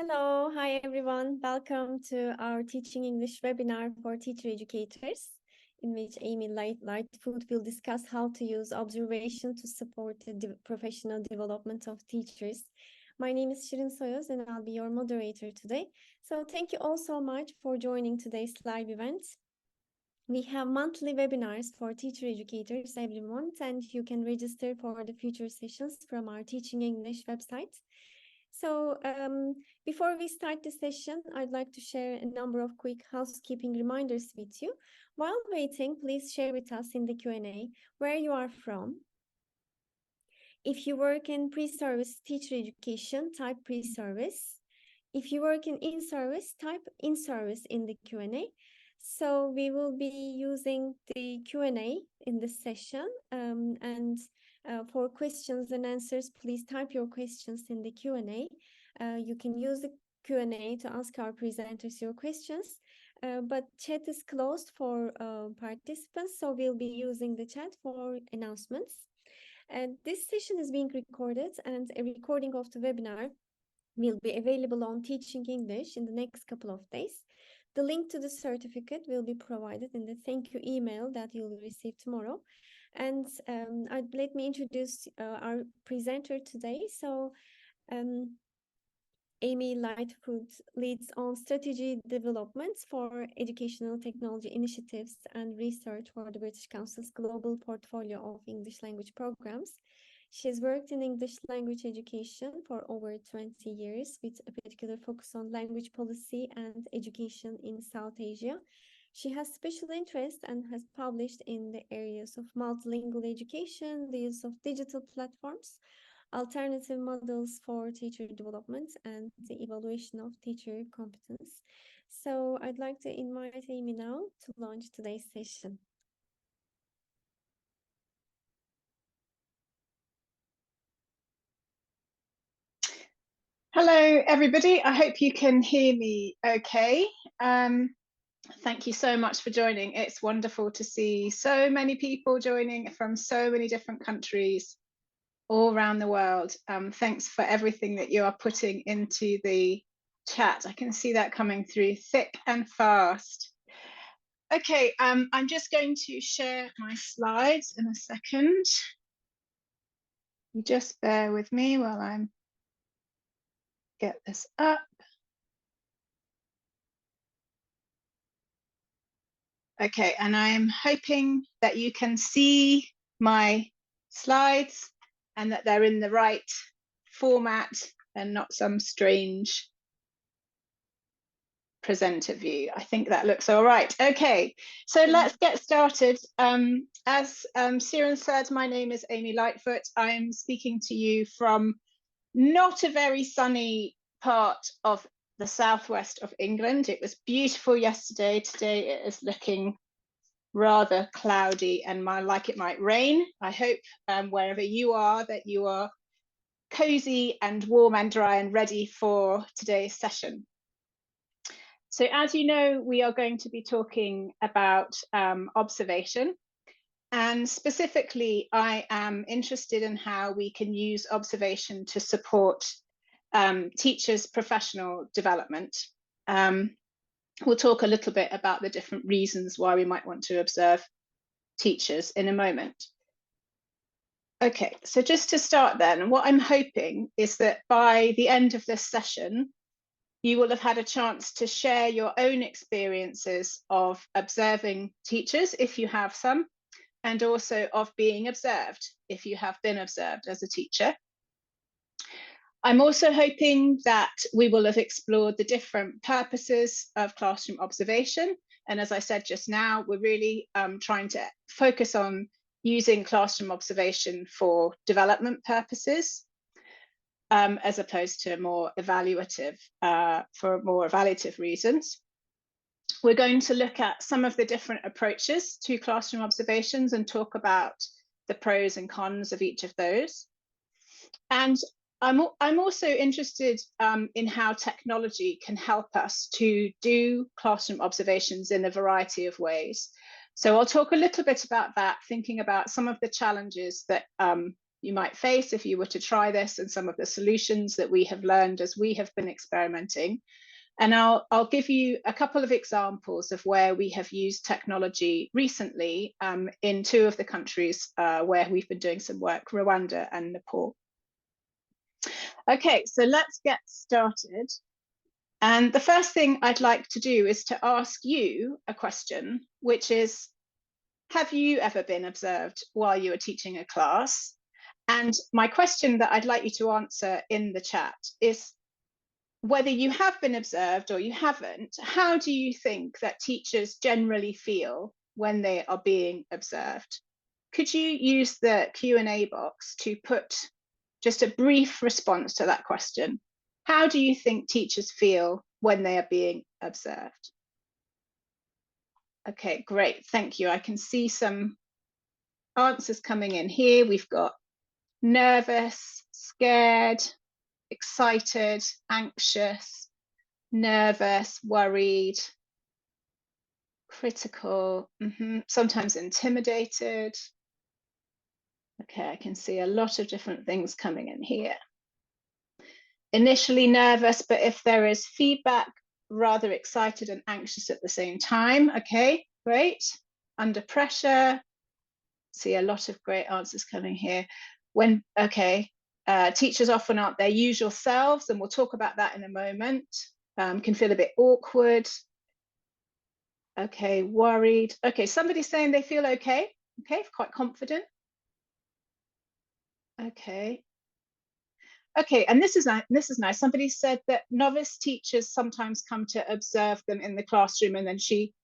Hello, hi everyone. Welcome to our Teaching English webinar for teacher educators, in which Amy Lightfoot will discuss how to use observation to support the professional development of teachers. My name is Shirin Soyoz and I'll be your moderator today. So thank you all so much for joining today's live event. We have monthly webinars for teacher educators every month, and you can register for the future sessions from our Teaching English website. So before we start the session, I'd like to share a number of quick housekeeping reminders with you. While waiting, please share with us in the Q&A where you are from. If you work in pre-service teacher education, type pre-service. If you work in in-service, type in-service in the Q&A. So we will be using the Q&A in this session, and for questions and answers, please type your questions in the Q&A. You can use the Q&A to ask our presenters your questions, but chat is closed for participants, so we'll be using the chat for announcements. And this session is being recorded, and a recording of the webinar will be available on Teaching English in the next couple of days. The link to the certificate will be provided in the thank you email that you'll receive tomorrow. And let me introduce our presenter today. So Amy Lightfoot leads on strategy developments for educational technology initiatives and research for the British Council's global portfolio of English language programs. She has worked in English language education for over 20 years, with a particular focus on language policy and education in South Asia. She has special interest and has published in the areas of multilingual education, the use of digital platforms, alternative models for teacher development, and the evaluation of teacher competence. So I'd like to invite Amy now to launch today's session. Hello, everybody. I hope you can hear me okay. Thank you so much for joining. It's wonderful to see so many people joining from so many different countries all around the world. Thanks for everything that you are putting into the chat. I can see that coming through thick and fast. Okay, I'm just going to share my slides in a second. You just bear with me while I'm get this up. Okay, and I'm hoping that you can see my slides and that they're in the right format and not some strange presenter view. I think that looks all right. Okay, so let's get started. As Siren said, my name is Amy Lightfoot. I'm speaking to you from not a very sunny part of the southwest of England. It was beautiful yesterday. Today it is looking rather cloudy and like it might rain. I hope wherever you are that you are cozy and warm and dry and ready for today's session. So as you know, we are going to be talking about observation. And specifically, I am interested in how we can use observation to support teachers' professional development. We'll talk a little bit about the different reasons why we might want to observe teachers in a moment. Okay, so just to start then, what I'm hoping is that by the end of this session, you will have had a chance to share your own experiences of observing teachers, if you have some, and also of being observed, if you have been observed as a teacher. I'm also hoping that we will have explored the different purposes of classroom observation. And as I said just now, we're really trying to focus on using classroom observation for development purposes, as opposed to more evaluative, for more evaluative reasons. We're going to look at some of the different approaches to classroom observations and talk about the pros and cons of each of those. And I'm also interested in how technology can help us to do classroom observations in a variety of ways. So I'll talk a little bit about that, thinking about some of the challenges that you might face if you were to try this, and some of the solutions that we have learned as we have been experimenting. And I'll give you a couple of examples of where we have used technology recently in 2 of the countries where we've been doing some work, Rwanda and Nepal. Okay, so let's get started. And the first thing I'd like to do is to ask you a question, which is, have you ever been observed while you were teaching a class? And my question that I'd like you to answer in the chat is, whether you have been observed or you haven't, how do you think that teachers generally feel when they are being observed? Could you use the Q&A box to put just a brief response to that question? How do you think teachers feel when they are being observed? Okay, great, thank you. I can see some answers coming in here. We've got nervous, scared, excited, anxious, nervous, worried, critical, sometimes intimidated. Okay, I can see a lot of different things coming in here. Initially nervous, but if there is feedback, rather excited and anxious at the same time. Okay, great. Under pressure, see a lot of great answers coming here. Teachers often aren't their usual selves, and we'll talk about that in a moment. Can feel a bit awkward. Okay, worried. Okay, somebody's saying they feel okay. Okay, quite confident. Okay. Okay, and this is nice. Somebody said that novice teachers sometimes come to observe them in the classroom, and then she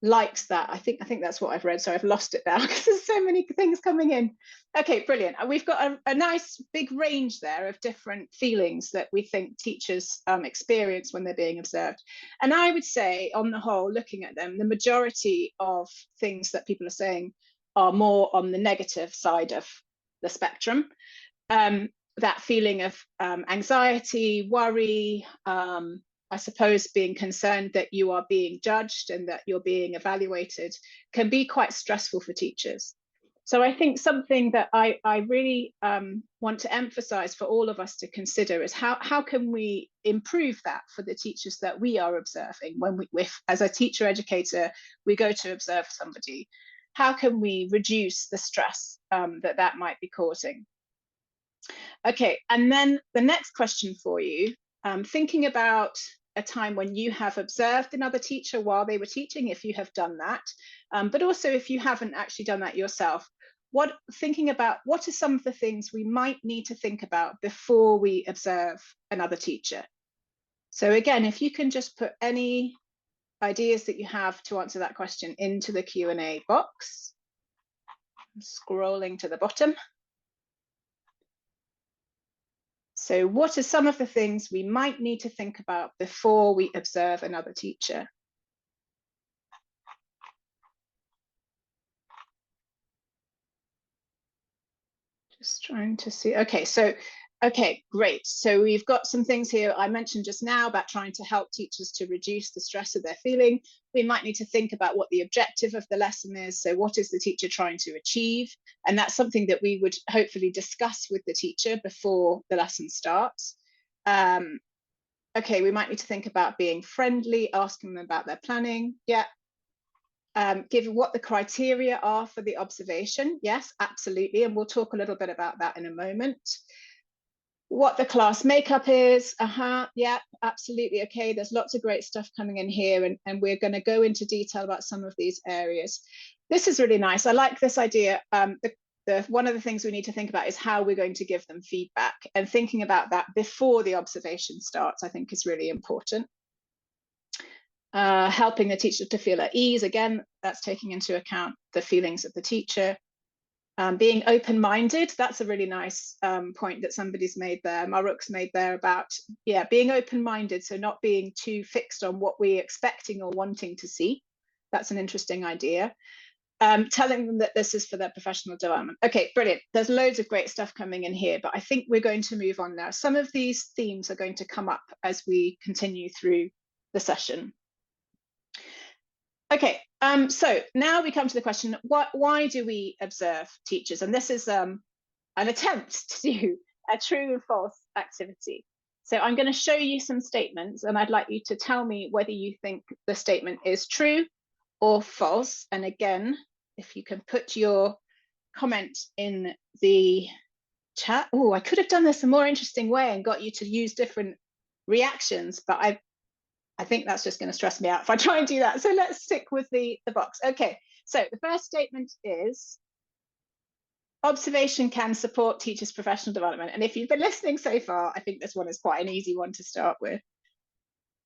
likes that. I think that's what I've read, so I've lost it now because there's so many things coming in. Okay, brilliant. We've got a nice big range there of different feelings that we think teachers experience when they're being observed. And I would say, on the whole, looking at them, the majority of things that people are saying are more on the negative side of the spectrum. That feeling of anxiety, worry, I suppose being concerned that you are being judged and that you're being evaluated can be quite stressful for teachers. So I think something that I really want to emphasize for all of us to consider is how can we improve that for the teachers that we are observing when as a teacher educator, we go to observe somebody. How can we reduce the stress that might be causing? Okay, and then the next question for you, thinking about a time when you have observed another teacher while they were teaching, if you have done that, but also if you haven't actually done that yourself, thinking about what are some of the things we might need to think about before we observe another teacher. So again, if you can just put any ideas that you have to answer that question into the Q&A box. I'm scrolling to the bottom. So what are some of the things we might need to think about before we observe another teacher? Just trying to see. Okay, great. So we've got some things here I mentioned just now about trying to help teachers to reduce the stress that they're feeling. We might need to think about what the objective of the lesson is. So what is the teacher trying to achieve? And that's something that we would hopefully discuss with the teacher before the lesson starts. Okay, we might need to think about being friendly, asking them about their planning. Yeah. Given what the criteria are for the observation. Yes, absolutely. And we'll talk a little bit about that in a moment. What the class makeup is. Yeah, absolutely. Okay, there's lots of great stuff coming in here, and we're going to go into detail about some of these areas. This is really nice. I like this idea. One of the things we need to think about is how we're going to give them feedback, and thinking about that before the observation starts, I think, is really important. Helping the teacher to feel at ease. Again, that's taking into account the feelings of the teacher. Being open-minded, that's a really nice point that somebody's made there, Maruk's made there, about, yeah, being open-minded, so not being too fixed on what we're expecting or wanting to see. That's an interesting idea. Telling them that this is for their professional development. Okay, brilliant. There's loads of great stuff coming in here, but I think we're going to move on now. Some of these themes are going to come up as we continue through the session. Okay, so now we come to the question, why do we observe teachers? And this is an attempt to do a true or false activity. So I'm going to show you some statements, and I'd like you to tell me whether you think the statement is true or false. And again, if you can put your comment in the chat. Oh, I could have done this a more interesting way and got you to use different reactions, but I think that's just going to stress me out if I try and do that. So let's stick with the box. Okay, so the first statement is observation can support teachers' professional development. And if you've been listening so far, I think this one is quite an easy one to start with.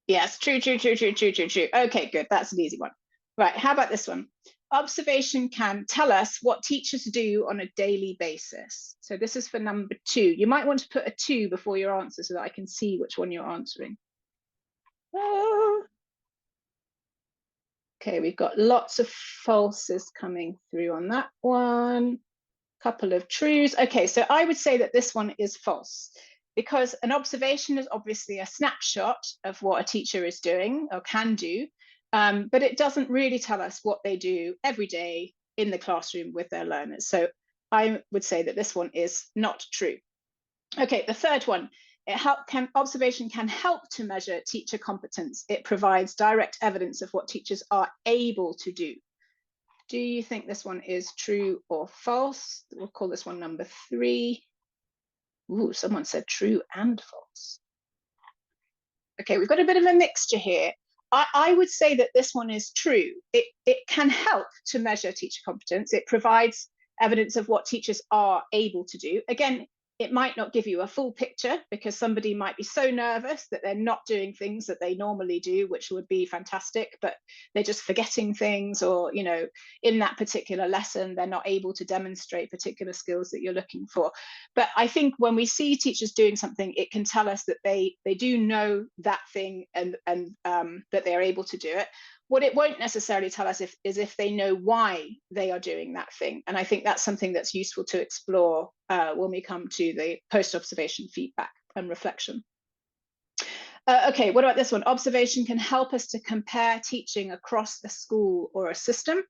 Yes, true, true, true, true, true, true, true. Okay, good. That's an easy one. Right, how about this one? Observation can tell us what teachers do on a daily basis. So this is for number 2. You might want to put a 2 before your answer so that I can see which one you're answering. Okay, we've got lots of falses coming through on that one. Couple of trues. Okay, so I would say that this one is false, because an observation is obviously a snapshot of what a teacher is doing or can do, but it doesn't really tell us what they do every day in the classroom with their learners. So I would say that this one is not true. Okay, the third one, observation can help to measure teacher competence. It provides direct evidence of what teachers are able to do. Do you think this one is true or false? We'll call this one number 3. Ooh, someone said true and false. Okay, we've got a bit of a mixture here. I would say that this one is true. It can help to measure teacher competence. It provides evidence of what teachers are able to do. Again, it might not give you a full picture, because somebody might be so nervous that they're not doing things that they normally do, which would be fantastic, but they're just forgetting things, or, you know, in that particular lesson, they're not able to demonstrate particular skills that you're looking for. But I think when we see teachers doing something, it can tell us that they do know that thing, and that they're able to do it. What it won't necessarily tell us is if they know why they are doing that thing. And I think that's something that's useful to explore when we come to the post-observation feedback and reflection. Okay, what about this one? Observation can help us to compare teaching across a school or a system.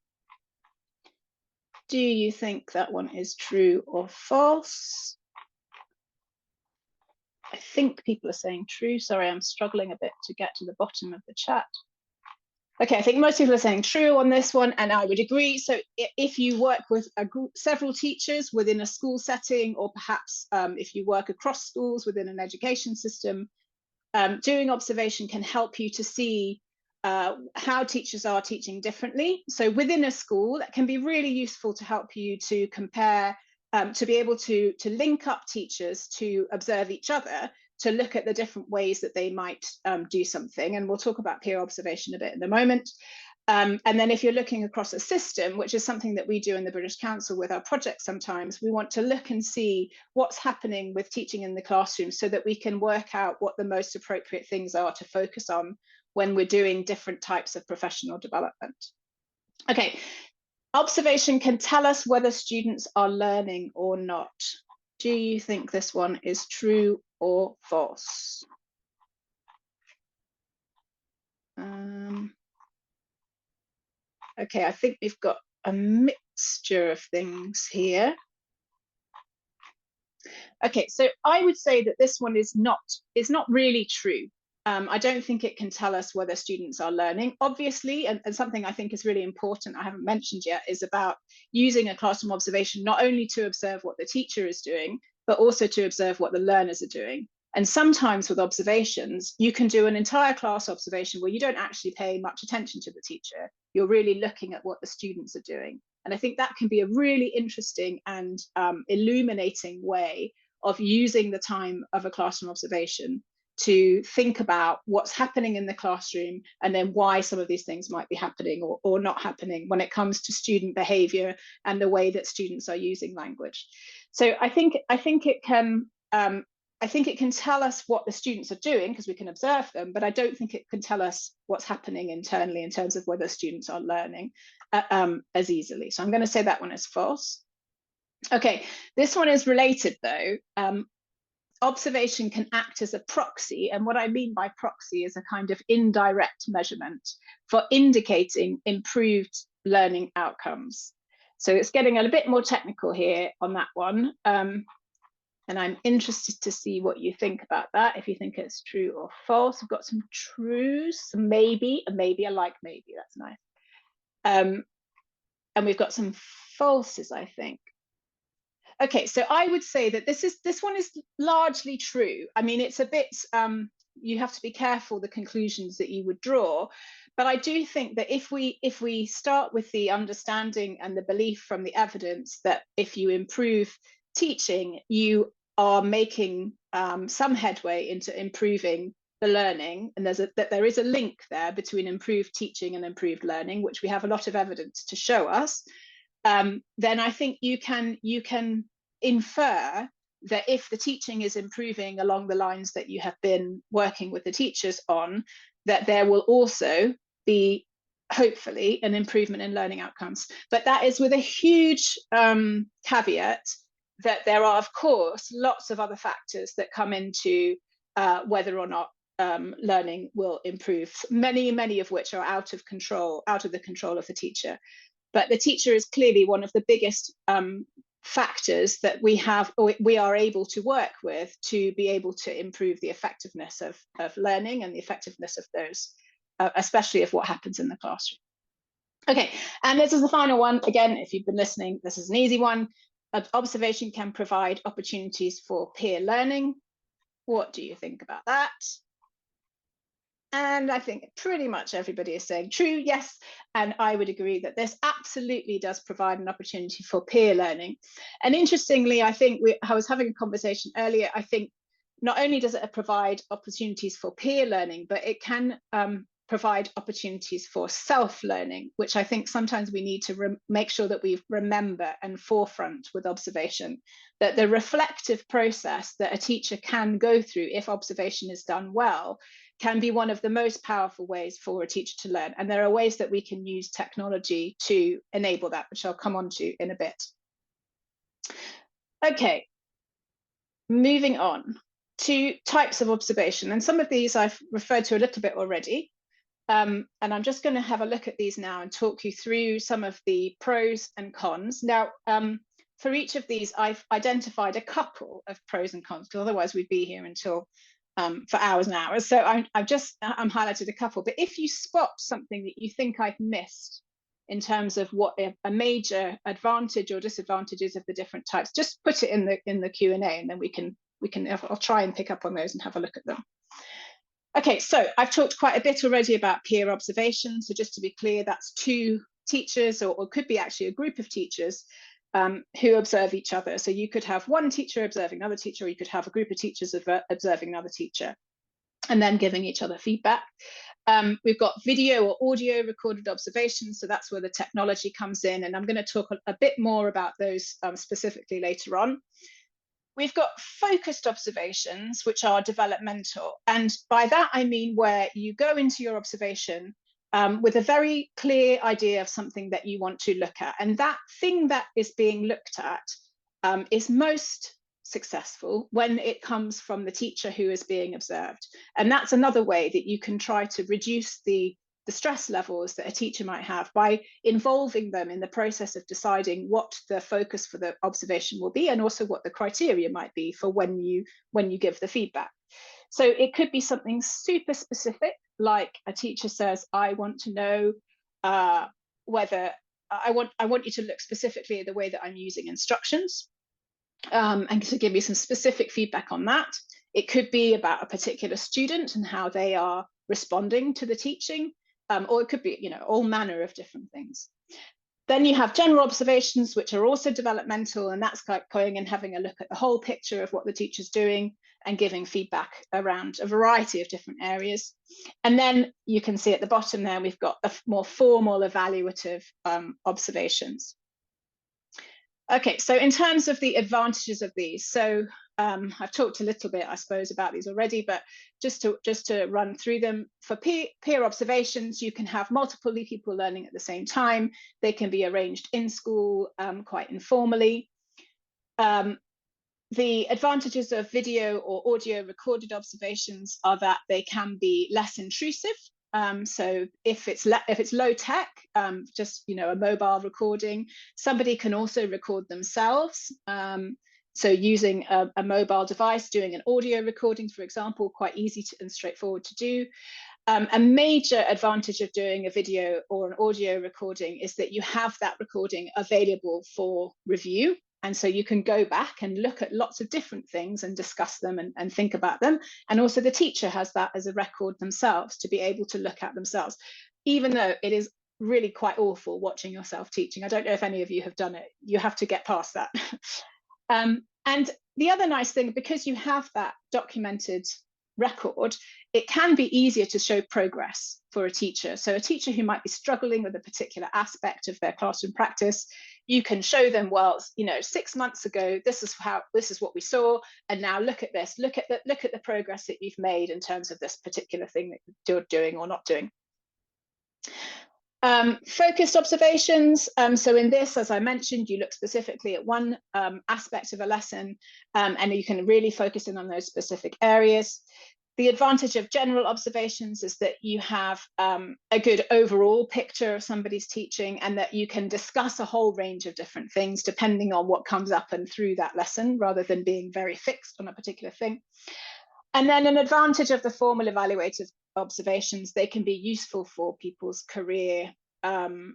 Do you think that one is true or false? I think people are saying true. Sorry, I'm struggling a bit to get to the bottom of the chat. Okay, I think most people are saying true on this one, and I would agree. So if you work with several teachers within a school setting, or perhaps if you work across schools within an education system, doing observation can help you to see how teachers are teaching differently. So within a school, that can be really useful to help you to compare, to be able to link up teachers to observe each other, to look at the different ways that they might do something. And we'll talk about peer observation a bit in a moment. And then if you're looking across a system, which is something that we do in the British Council with our projects sometimes, we want to look and see what's happening with teaching in the classroom, so that we can work out what the most appropriate things are to focus on when we're doing different types of professional development. Okay, observation can tell us whether students are learning or not. Do you think this one is true or false? Okay, I think we've got a mixture of things here. Okay, so I would say that this one is not really true. I don't think it can tell us whether students are learning. Obviously, and something I think is really important, I haven't mentioned yet, is about using a classroom observation not only to observe what the teacher is doing, but also to observe what the learners are doing. And sometimes with observations, you can do an entire class observation where you don't actually pay much attention to the teacher. You're really looking at what the students are doing. And I think that can be a really interesting and illuminating way of using the time of a classroom observation to think about what's happening in the classroom, and then why some of these things might be happening or not happening when it comes to student behavior and the way that students are using language. So I think it can tell us what the students are doing, because we can observe them, but I don't think it can tell us what's happening internally in terms of whether students are learning as easily. So I'm going to say that one is false. Okay, this one is related though. Observation can act as a proxy, and what I mean by proxy is a kind of indirect measurement for indicating improved learning outcomes. So it's getting a bit more technical here on that one. And I'm interested to see what you think about that, if you think it's true or false. We've got some trues, some maybe, a maybe, I like maybe, that's nice. And we've got some falses, I think. Okay, so I would say that this one is largely true. I mean, it's a bit, you have to be careful the conclusions that you would draw, but I do think that if we start with the understanding and the belief from the evidence that if you improve teaching, you are making some headway into improving the learning, and that there is a link there between improved teaching and improved learning, which we have a lot of evidence to show us, then I think you can infer that if the teaching is improving along the lines that you have been working with the teachers on, that there will also be hopefully an improvement in learning outcomes. But that is with a huge caveat that there are, of course, lots of other factors that come into whether or not learning will improve, many of which are out of the control of the teacher. But the teacher is clearly one of the biggest factors that we are able to work with to be able to improve the effectiveness of learning and the effectiveness of those, especially of what happens in the classroom. Okay, and this is the final one. Again, if you've been listening, this is an easy one. Observation can provide opportunities for peer learning. What do you think about that? And I think pretty much everybody is saying true, yes. And I would agree that this absolutely does provide an opportunity for peer learning. And interestingly, I think I was having a conversation earlier. I think not only does it provide opportunities for peer learning, but it can provide opportunities for self-learning, which I think sometimes we need to make sure that we remember and forefront with observation, that the reflective process that a teacher can go through if observation is done well can be one of the most powerful ways for a teacher to learn. And there are ways that we can use technology to enable that, which I'll come on to in a bit. Okay, moving on to types of observation. And some of these I've referred to a little bit already. And I'm just going to have a look at these now and talk you through some of the pros and cons. Now, for each of these, I've identified a couple of pros and cons, because otherwise we'd be here until for hours and hours. So I'm highlighted a couple. But if you spot something that you think I've missed in terms of what a major advantage or disadvantage is of the different types, just put it in the Q&A, and then I'll try and pick up on those and have a look at them. Okay, so I've talked quite a bit already about peer observation. So just to be clear, that's two teachers, or could be actually a group of teachers who observe each other. So you could have one teacher observing another teacher, or you could have a group of teachers observing another teacher and then giving each other feedback. We've got video or audio recorded observations. So that's where the technology comes in. And I'm going to talk a bit more about those specifically later on. We've got focused observations, which are developmental. And by that, I mean where you go into your observation with a very clear idea of something that you want to look at. And that thing that is being looked at is most successful when it comes from the teacher who is being observed. And that's another way that you can try to reduce the stress levels that a teacher might have by involving them in the process of deciding what the focus for the observation will be, and also what the criteria might be for when you give the feedback. So it could be something super specific, like a teacher says, I want to know whether I want you to look specifically at the way that I'm using instructions, and to give me some specific feedback on that. It could be about a particular student and how they are responding to the teaching. Or it could be, all manner of different things. Then you have general observations, which are also developmental, and that's like going and having a look at the whole picture of what the teacher's doing and giving feedback around a variety of different areas. And then you can see at the bottom there, we've got the more formal evaluative observations. Okay, so in terms of the advantages of these, so I've talked a little bit, I suppose, about these already, but just to run through them. For peer observations, you can have multiple people learning at the same time. They can be arranged in school quite informally. The advantages of video or audio recorded observations are that they can be less intrusive. So if it's low tech, just a mobile recording, somebody can also record themselves. So using a mobile device, doing an audio recording, for example, quite easy and straightforward to do. A major advantage of doing a video or an audio recording is that you have that recording available for review. And so you can go back and look at lots of different things and discuss them and think about them. And also the teacher has that as a record themselves to be able to look at themselves, even though it is really quite awful watching yourself teaching. I don't know if any of you have done it. You have to get past that. And the other nice thing, because you have that documented record, it can be easier to show progress for a teacher. So a teacher who might be struggling with a particular aspect of their classroom practice, you can show them, well, 6 months ago, this is what we saw, and now look at this, look at the progress that you've made in terms of this particular thing that you're doing or not doing. Focused observations. So in this, as I mentioned, you look specifically at one aspect of a lesson, and you can really focus in on those specific areas. The advantage of general observations is that you have a good overall picture of somebody's teaching, and that you can discuss a whole range of different things depending on what comes up and through that lesson, rather than being very fixed on a particular thing. And then an advantage of the formal evaluative observations, they can be useful for people's career and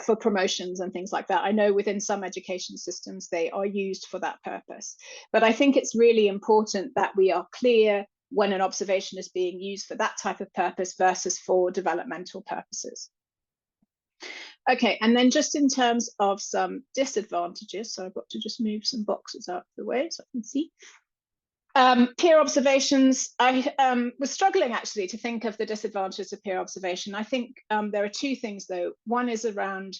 for promotions and things like that. I know within some education systems they are used for that purpose, but I think it's really important that we are clear when an observation is being used for that type of purpose versus for developmental purposes. Okay, and then just in terms of some disadvantages, so I've got to just move some boxes out of the way so I can see. Peer observations, I was struggling actually to think of the disadvantages of peer observation. I think there are two things though. One is around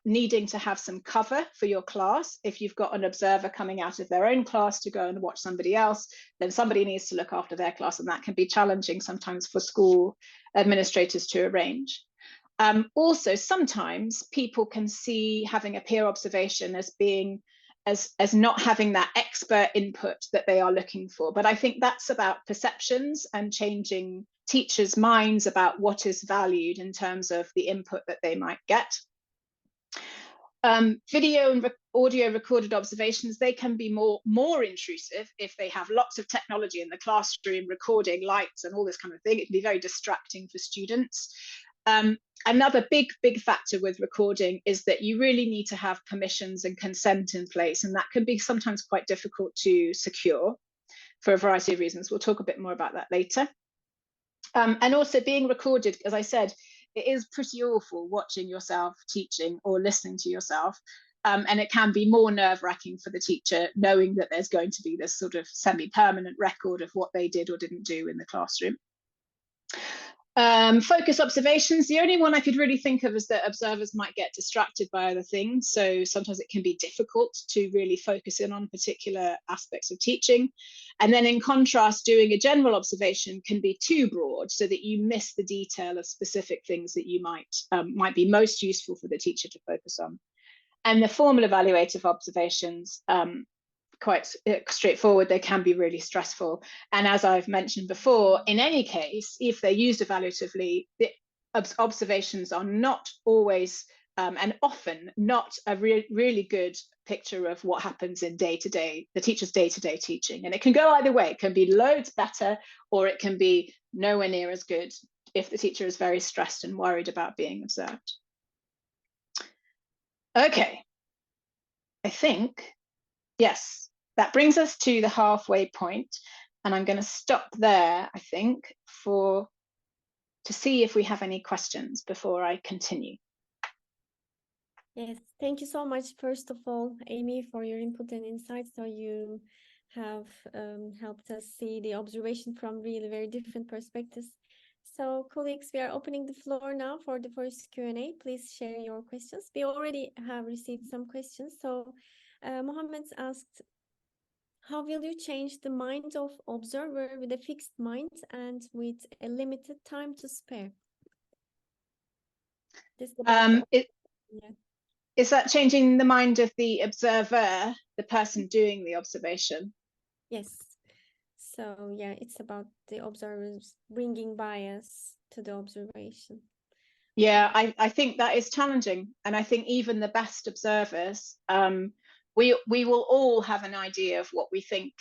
needing to have some cover for your class. If you've got an observer coming out of their own class to go and watch somebody else, then somebody needs to look after their class, and that can be challenging sometimes for school administrators to arrange. Also, sometimes people can see having a peer observation as being as not having that expert input that they are looking for. But I think that's about perceptions and changing teachers' minds about what is valued in terms of the input that they might get. Video and audio recorded observations, they can be more intrusive if they have lots of technology in the classroom, recording lights and all this kind of thing. It can be very distracting for students. Another big factor with recording is that you really need to have permissions and consent in place, and that can be sometimes quite difficult to secure for a variety of reasons. We'll talk a bit more about that later. And also being recorded, as I said, it is pretty awful watching yourself teaching or listening to yourself. And it can be more nerve-wracking for the teacher knowing that there's going to be this sort of semi-permanent record of what they did or didn't do in the classroom. Focus observations, the only one I could really think of is that observers might get distracted by other things. So sometimes it can be difficult to really focus in on particular aspects of teaching. And then in contrast, doing a general observation can be too broad so that you miss the detail of specific things that you might be most useful for the teacher to focus on. And the formal evaluative observations, quite straightforward, they can be really stressful. And as I've mentioned before, in any case, if they're used evaluatively, the observations are not always and often not a really good picture of what happens in the teacher's day-to-day teaching. And it can go either way. It can be loads better, or it can be nowhere near as good if the teacher is very stressed and worried about being observed. Okay, I think, yes, that brings us to the halfway point, and I'm going to stop there, I think, to see if we have any questions before I continue. Yes, thank you so much, first of all, Amy, for your input and insights. So you have helped us see the observation from really very different perspectives. So colleagues, we are opening the floor now for the first Q&A. Please share your questions. We already have received some questions. So Mohammed asked, how will you change the mind of observer with a fixed mind and with a limited time to spare? This is about Is that changing the mind of the observer, the person doing the observation? Yes. So yeah, it's about the observers bringing bias to the observation. Yeah, I think that is challenging. And I think even the best observers, we will all have an idea of what we think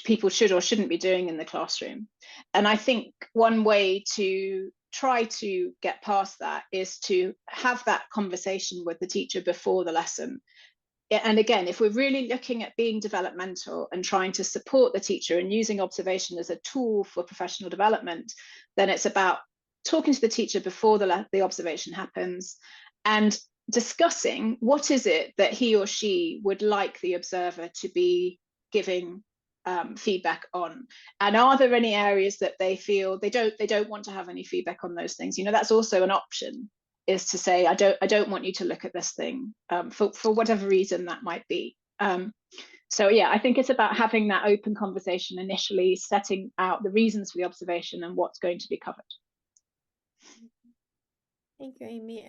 people should or shouldn't be doing in the classroom. And I think one way to try to get past that is to have that conversation with the teacher before the lesson. And again, if we're really looking at being developmental and trying to support the teacher and using observation as a tool for professional development, then it's about talking to the teacher before the observation happens and discussing what is it that he or she would like the observer to be giving feedback on, and are there any areas that they feel they don't want to have any feedback on those things. That's also an option, is to say, I don't want you to look at this thing for whatever reason that might be. So yeah, I think it's about having that open conversation initially, setting out the reasons for the observation and what's going to be covered. Thank you, Amy.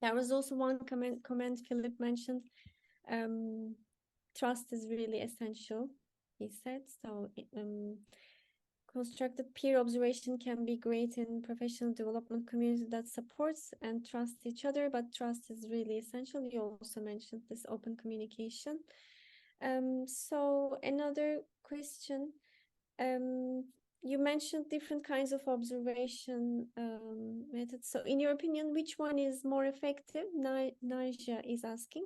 There was also one comment Philip mentioned. Trust is really essential, he said. So constructed peer observation can be great in professional development community that supports and trusts each other, but trust is really essential. You also mentioned this open communication. So another question, you mentioned different kinds of observation methods. So in your opinion, which one is more effective? Naja is asking.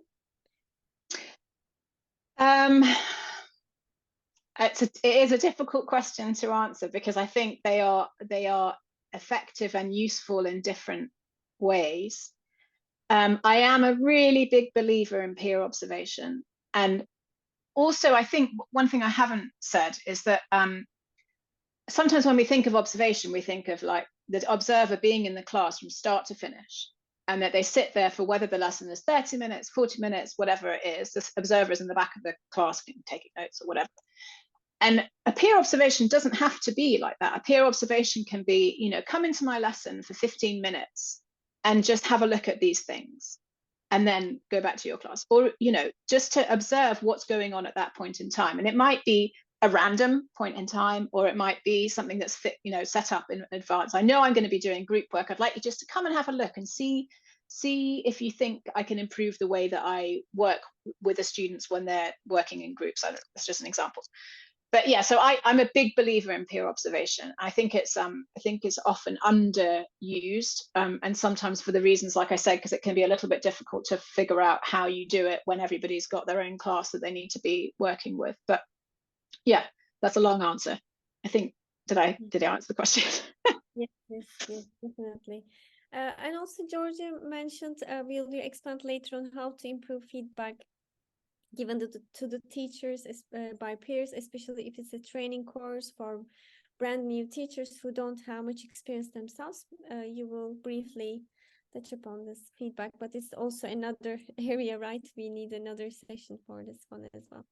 It is a difficult question to answer, because I think they are effective and useful in different ways. I am a really big believer in peer observation. And also, I think one thing I haven't said is that sometimes when we think of observation, we think of like the observer being in the class from start to finish, and that they sit there for whether the lesson is 30 minutes, 40 minutes, whatever it is. The observer is in the back of the class taking notes or whatever. And a peer observation doesn't have to be like that. A peer observation can be, come into my lesson for 15 minutes and just have a look at these things and then go back to your class, or, just to observe what's going on at that point in time. And it might be a random point in time, or it might be something that's set up in advance. I know I'm going to be doing group work. I'd like you just to come and have a look and see if you think I can improve the way that I work with the students when they're working in groups. That's just an example. But yeah, so I'm a big believer in peer observation. I think it's often underused, and sometimes for the reasons, like I said, because it can be a little bit difficult to figure out how you do it when everybody's got their own class that they need to be working with. But yeah, that's a long answer. I think, did I answer the question? Yes, definitely. And also Georgia mentioned, will you expand later on how to improve feedback given to the teachers by peers, especially if it's a training course for brand new teachers who don't have much experience themselves? You will briefly touch upon this feedback, but it's also another area, right? We need another session for this one as well.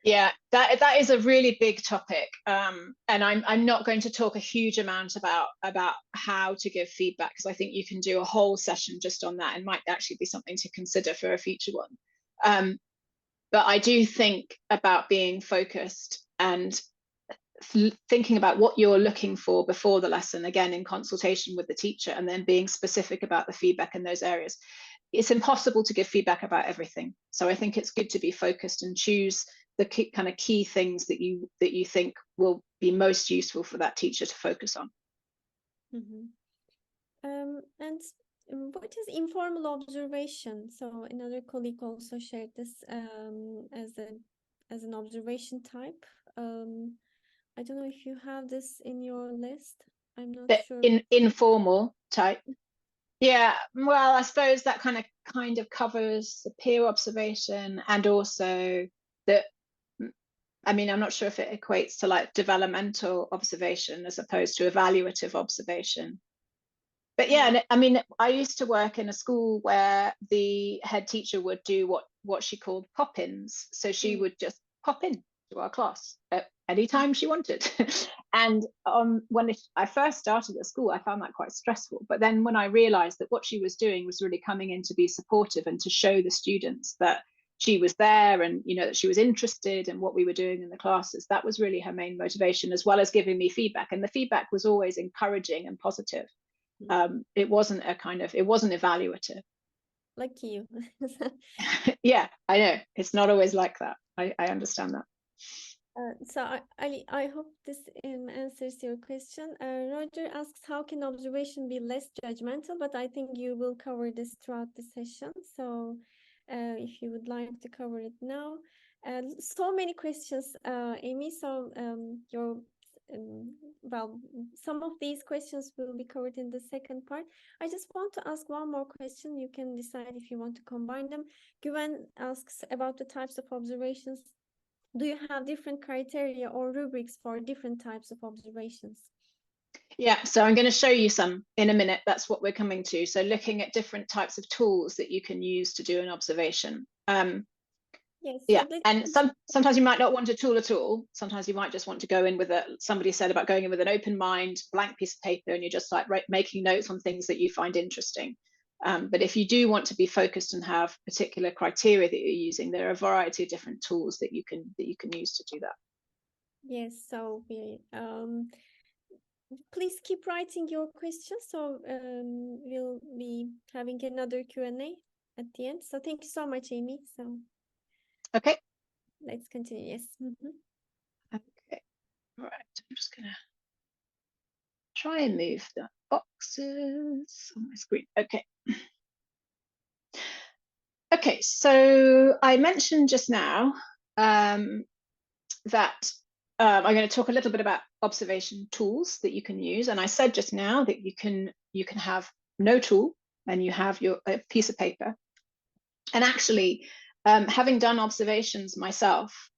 Yeah, that is a really big topic, and I'm not going to talk a huge amount about how to give feedback, because I think you can do a whole session just on that, and might actually be something to consider for a future one. But I do think about being focused and thinking about what you're looking for before the lesson, again in consultation with the teacher, and then being specific about the feedback in those areas. It's impossible to give feedback about everything, so I think it's good to be focused and choose the kind of key things that you think will be most useful for that teacher to focus on. And what is informal observation? So another colleague also shared this as an observation type. I don't know if you have this in your list. I'm not sure. Informal type. Yeah, well, I suppose that kind of covers the peer observation, and also I'm not sure if it equates to like developmental observation as opposed to evaluative observation. But yeah, I used to work in a school where the head teacher would do what she called pop-ins. So she would just pop in to our class at any time she wanted. And when I first started at school, I found that quite stressful. But then when I realized that what she was doing was really coming in to be supportive and to show the students that she was there and, you know, that she was interested in what we were doing in the classes. That was really her main motivation, as well as giving me feedback. And the feedback was always encouraging and positive. It wasn't evaluative. Like you. Yeah, I know. It's not always like that. I understand that. So I hope this answers your question. Roger asks, how can observation be less judgmental? But I think you will cover this throughout the session. So if you would like to cover it now. So many questions, Amy. So well, some of these questions will be covered in the second part. I just want to ask one more question. You can decide if you want to combine them. Güven asks about the types of observations. Do you have different criteria or rubrics for different types of observations? Yeah, so I'm going to show you some in a minute. That's what we're coming to. So looking at different types of tools that you can use to do an observation. Yes. Yeah, and sometimes you might not want a tool at all. Sometimes you might just want to go in with somebody said about going in with an open mind, blank piece of paper, and you're just like making notes on things that you find interesting. But if you do want to be focused and have particular criteria that you're using, there are a variety of different tools that you can use to do that. Yes, so please keep writing your questions. So we'll be having another Q&A at the end. So thank you so much, Amy. So okay, let's continue. Yes. Okay, all right. I'm just gonna try and move the boxes on my screen. Okay. Okay, so I mentioned just now that I'm going to talk a little bit about observation tools that you can use, and I said just now that you can have no tool and you have a piece of paper. And actually, having done observations myself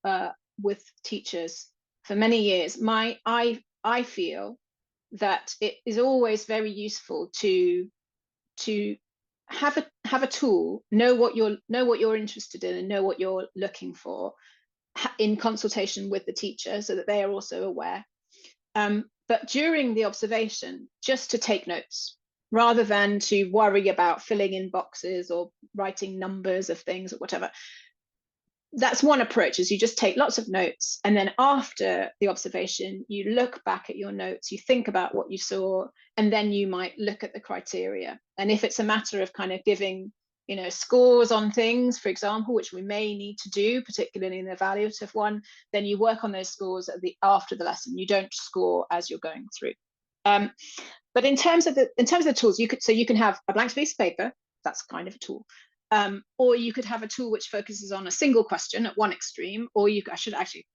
with teachers for many years, I feel that it is always very useful to have a tool, know what you're interested in and know what you're looking for in consultation with the teacher, so that they are also aware. But during the observation, just to take notes rather than to worry about filling in boxes or writing numbers of things or whatever. That's one approach, is you just take lots of notes, and then after the observation you look back at your notes, you think about what you saw, and then you might look at the criteria. And if it's a matter of kind of giving, you know, scores on things, for example, which we may need to do, particularly in the evaluative one, then you work on those scores after the lesson. You don't score as you're going through. But in terms of the tools, you can have a blank piece of paper. That's kind of a tool. Or you could have a tool which focuses on a single question at one extreme, or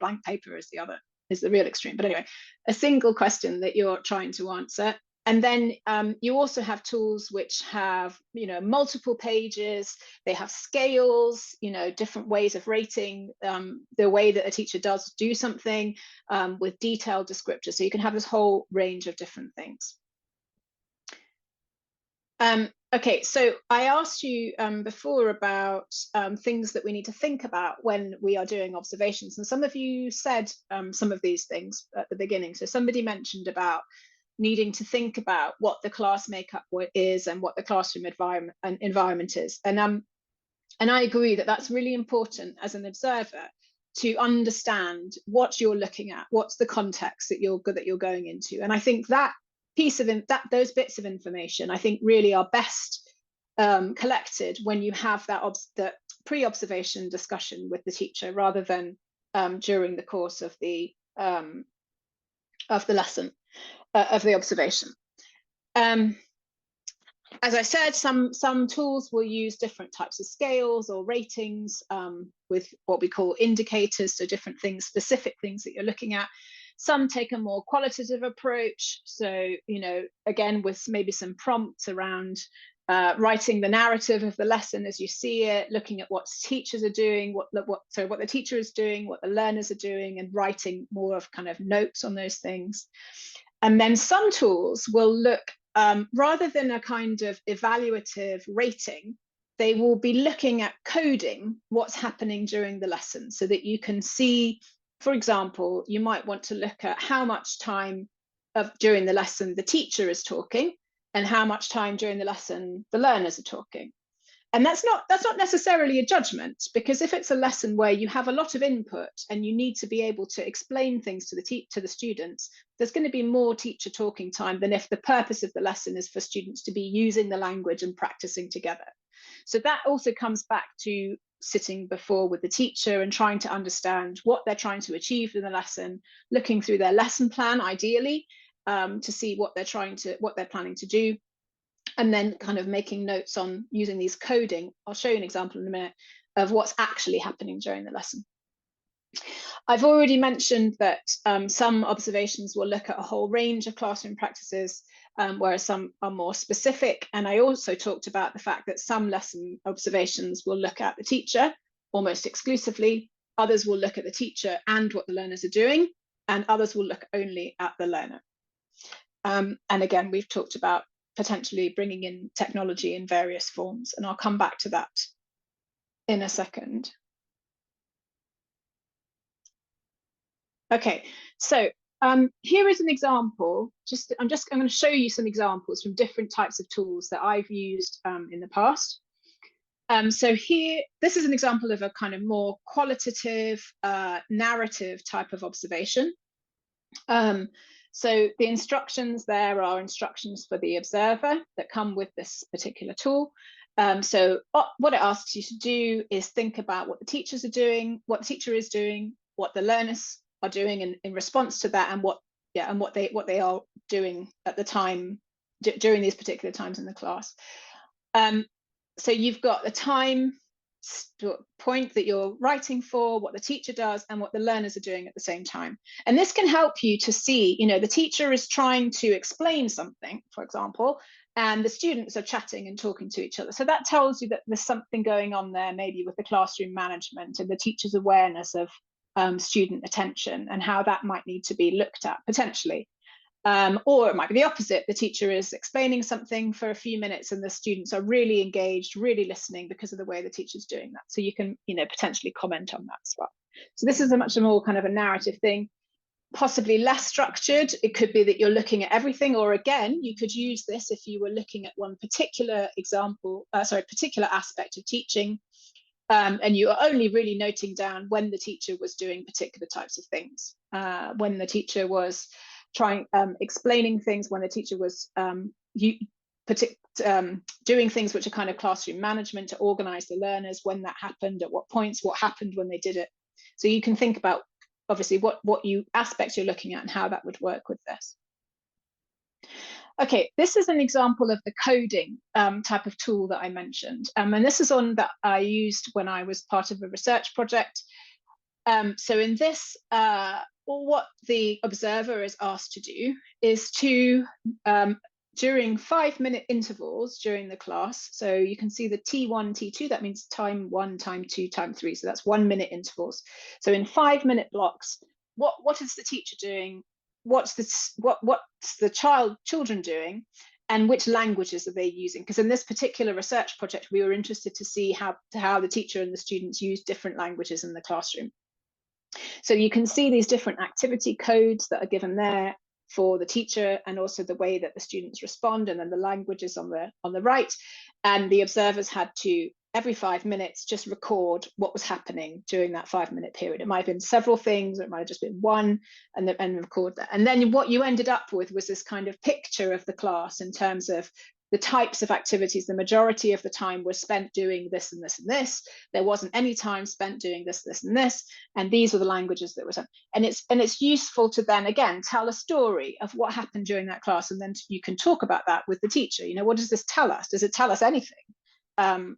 blank paper is the real extreme. But anyway, a single question that you're trying to answer. And then you also have tools which have, you know, multiple pages. They have scales, you know, different ways of rating the way that a teacher does do something with detailed descriptors. So you can have this whole range of different things. Okay, so I asked you before about things that we need to think about when we are doing observations, and some of you said some of these things at the beginning. So somebody mentioned about needing to think about what the class makeup is and what the classroom environment is, and I agree that that's really important as an observer, to understand what you're looking at, what's the context that you're going into. And I think that those bits of information, I think, really are best collected when you have that pre-observation discussion with the teacher, rather than during the course of the lesson, of the observation. As I said, some tools will use different types of scales or ratings with what we call indicators, so different things, specific things that you're looking at. Some take a more qualitative approach, so, you know, again, with maybe some prompts around writing the narrative of the lesson as you see it, looking at what teachers are doing, what the teacher is doing, what the learners are doing, and writing more of kind of notes on those things. And then some tools will look, rather than a kind of evaluative rating, they will be looking at coding what's happening during the lesson, so that you can see, for example, you might want to look at how much time during the lesson the teacher is talking and how much time during the lesson the learners are talking. And that's not necessarily a judgment, because if it's a lesson where you have a lot of input and you need to be able to explain things to the students, there's going to be more teacher talking time than if the purpose of the lesson is for students to be using the language and practicing together. So that also comes back to sitting before with the teacher and trying to understand what they're trying to achieve in the lesson, looking through their lesson plan ideally, to see what they're planning to do, and then kind of making notes on using these coding. I'll show you an example in a minute of what's actually happening during the lesson. I've already mentioned that some observations will look at a whole range of classroom practices, whereas some are more specific. And I also talked about the fact that some lesson observations will look at the teacher almost exclusively, others will look at the teacher and what the learners are doing, and others will look only at the learner. And again, we've talked about potentially bringing in technology in various forms, and I'll come back to that in a second. Okay, so here is an example. I'm going to show you some examples from different types of tools that I've used in the past. So here, this is an example of a kind of more qualitative, narrative type of observation. So the instructions there are instructions for the observer that come with this particular tool. So what it asks you to do is think about what the teachers are doing, what the teacher is doing, what the learners are doing in response to that, and what they are doing at the time during these particular times in the class. So you've got the time point that you're writing for, what the teacher does, and what the learners are doing at the same time. And this can help you to see, the teacher is trying to explain something, for example, and the students are chatting and talking to each other. So that tells you that there's something going on there, maybe with the classroom management and the teacher's awareness of student attention and how that might need to be looked at potentially. Or it might be the opposite. The teacher is explaining something for a few minutes and the students are really engaged, really listening because of the way the teacher's doing that. So you can, potentially comment on that as well. So this is a much more kind of a narrative thing, possibly less structured. It could be that you're looking at everything, or again, you could use this if you were looking at one particular particular aspect of teaching. And you are only really noting down when the teacher was doing particular types of things, when the teacher was explaining things, when the teacher was doing things which are kind of classroom management to organize the learners, when that happened, at what points, what happened when they did it. So you can think about obviously what aspects you're looking at and how that would work with this. Okay, this is an example of the coding type of tool that I mentioned. And this is one that I used when I was part of a research project. So in this, what the observer is asked to do is to, during 5-minute intervals during the class, so you can see the T1, T2, that means time 1, time 2, time 3, so that's 1-minute intervals. So in 5-minute blocks, what is the teacher doing? What's the children doing? And which languages are they using? Because in this particular research project, we were interested to see how the teacher and the students use different languages in the classroom. So you can see these different activity codes that are given there for the teacher, and also the way that the students respond, and then the languages on the right. And the observers had to, every 5 minutes, just record what was happening during that 5-minute period. It might have been several things, or it might have just been one, and record that. And then what you ended up with was this kind of picture of the class in terms of the types of activities. The majority of the time was spent doing this and this and this. There wasn't any time spent doing this, this and this. And these were the languages that were done. And it's useful to then again tell a story of what happened during that class, and then you can talk about that with the teacher. What does this tell us? Does it tell us anything?